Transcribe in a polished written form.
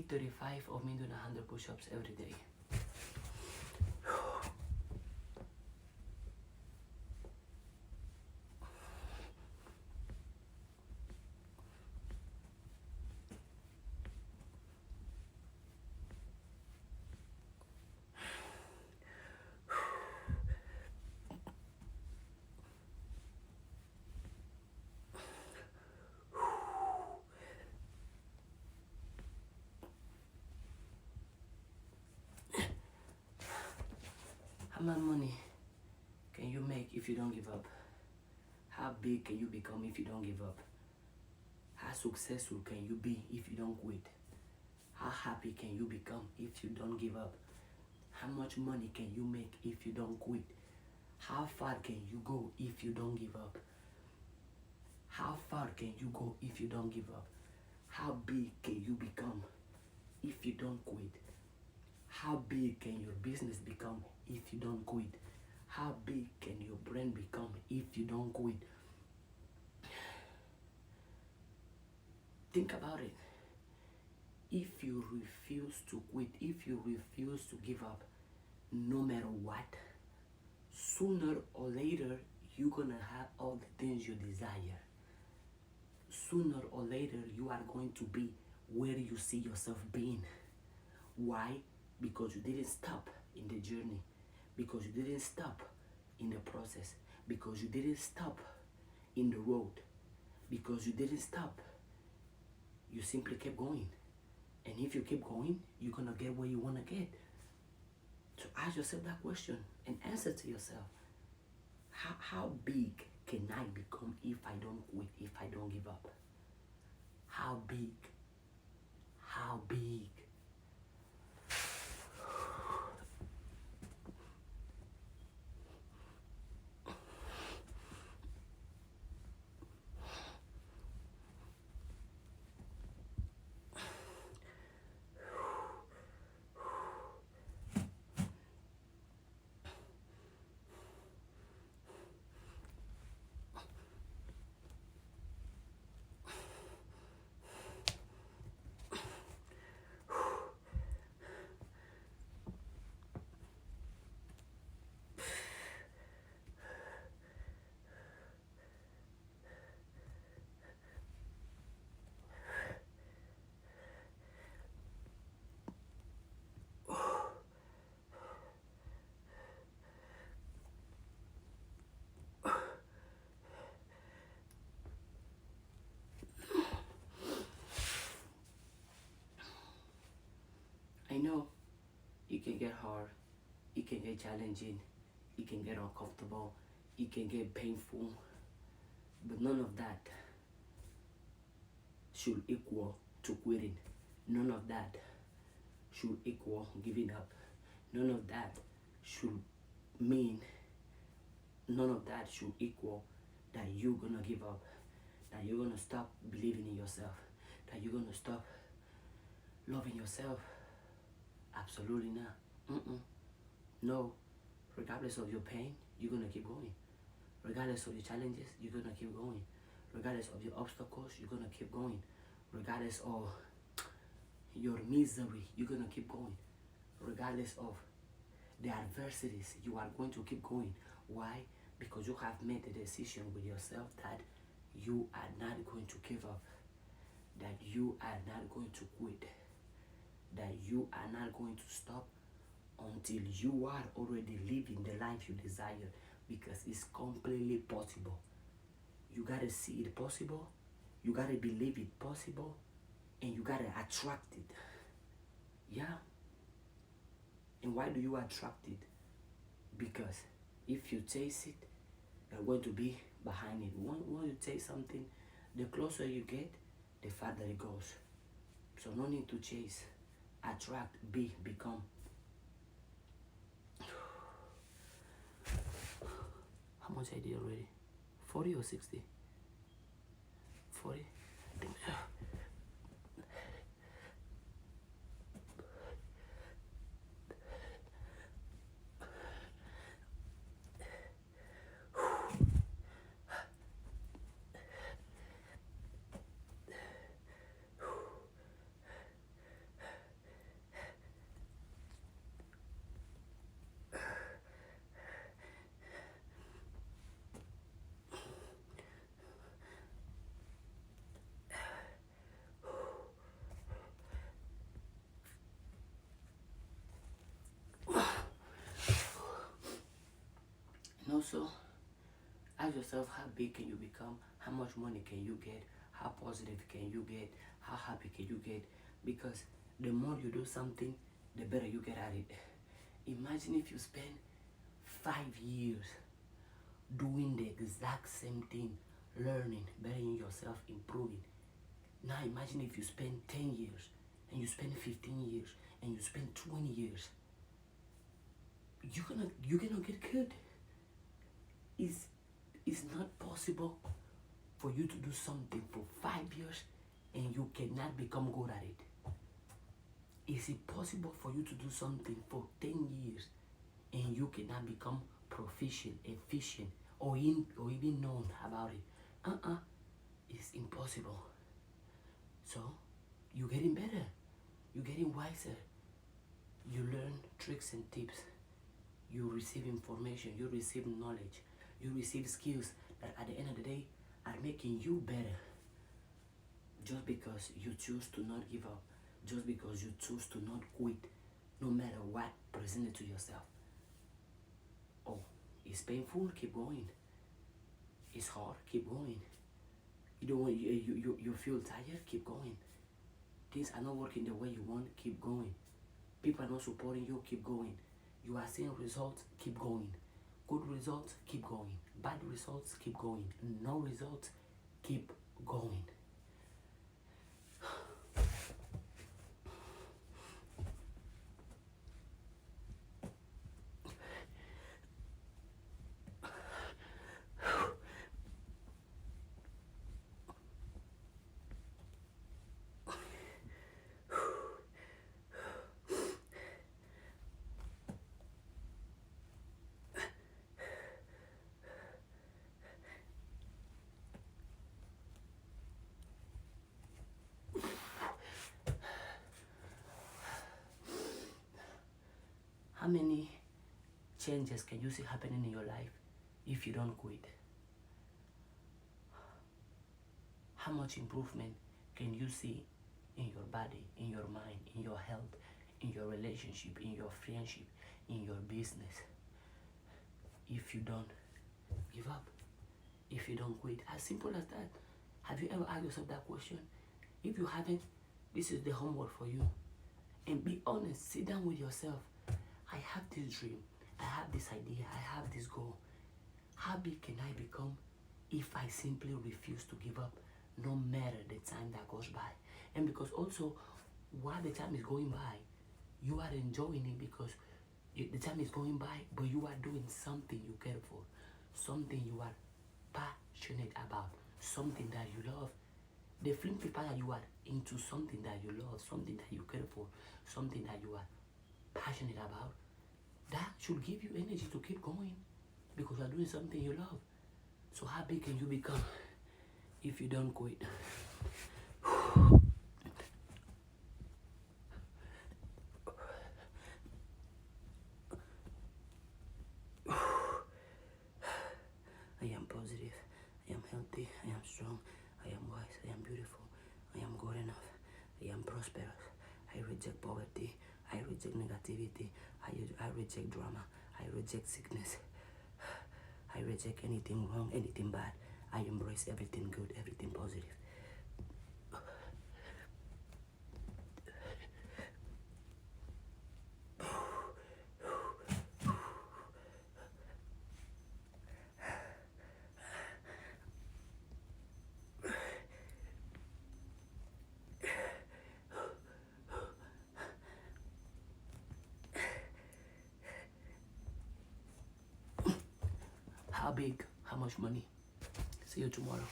35 of me doing 100 push-ups every day. How much money can you make if you don't give up? How big can you become if you don't give up? How successful can you be if you don't quit? How happy can you become if you don't give up? How much money can you make if you don't quit? How far can you go if you don't give up? How far can you go if you don't give up? How big can you become if you don't quit? How big can your business become if you don't quit? How big can your brand become if you don't quit? Think about it. If you refuse to quit, if you refuse to give up, no matter what, sooner or later, you're gonna have all the things you desire. Sooner or later, you are going to be where you see yourself being. Why? Because you didn't stop in the journey. Because you didn't stop in the process. Because you didn't stop in the road. Because you didn't stop. You simply kept going. And if you keep going, you're gonna get where you wanna get. So ask yourself that question and answer to yourself. How big can I become if I don't quit, if I don't give up? How big? How big? I know it can get hard, it can get challenging, it can get uncomfortable, it can get painful, but none of that should equal to quitting. None of that should equal giving up. None of that should mean, none of that should equal that you're gonna give up, that you're gonna stop believing in yourself, that you're gonna stop loving yourself. Absolutely not. No. Regardless of your pain, you're gonna keep going. Regardless of the challenges, you're gonna keep going. Regardless of your obstacles, you're gonna keep going. Regardless of your misery, you're gonna keep going. Regardless of the adversities, you are going to keep going. Why? Because you have made a decision with yourself that you are not going to give up, that you are not going to quit, that you are not going to stop until you are already living the life you desire, because it's completely possible. You gotta see it possible, you gotta believe it possible, and you gotta attract it. Yeah. And why do you attract it? Because if you chase it, you're going to be behind it. When you chase something, the closer you get, the farther it goes. So no need to chase. Attract, be, become. How much I did already? 40 or 60? 40? I think. Ask yourself, how big can you become? How much money can you get? How positive can you get? How happy can you get? Because the more you do something, the better you get at it. Imagine if you spend 5 years doing the exact same thing, learning, bettering yourself, improving. Now imagine if you spend 10 years, and you spend 15 years, and you spend 20 years. You're gonna get good. It's not possible for you to do something for 5 years and you cannot become good at it. Is it possible for you to do something for 10 years and you cannot become proficient, efficient, or even known about it? It's impossible. So you're getting better, you're getting wiser, you learn tricks and tips, you receive information, you receive knowledge, you receive skills that at the end of the day are making you better. Just because you choose to not give up, just because you choose to not quit, no matter what presented to yourself. Oh, it's painful, keep going. It's hard, keep going. You don't want you feel tired, keep going. Things are not working the way you want, keep going. People are not supporting you, keep going. You are seeing results, keep going. Good results, keep going. Bad results, keep going. No results, keep going. How many changes can you see happening in your life if you don't quit? How much improvement can you see in your body, in your mind, in your health, in your relationship, in your friendship, in your business, if you don't give up, if you don't quit? As simple as that. Have you ever asked yourself that question? If you haven't, this is the homework for you. And be honest, sit down with yourself. I have this dream, I have this idea, I have this goal. How big can I become if I simply refuse to give up, no matter the time that goes by? And because also, while the time is going by, you are enjoying it because the time is going by, but you are doing something you care for, something you are passionate about, something that you love. The film people that you are into something that you love, something that you care for, something that you are passionate about, that should give you energy to keep going because you are doing something you love. So how big can you become if you don't quit? I am positive, I am healthy, I am strong, I am wise, I am beautiful, I am good enough, I am prosperous. I reject poverty, I reject negativity, I reject drama, I reject sickness, I reject anything wrong, anything bad. I embrace everything good, everything positive. How big? How much money? See you tomorrow.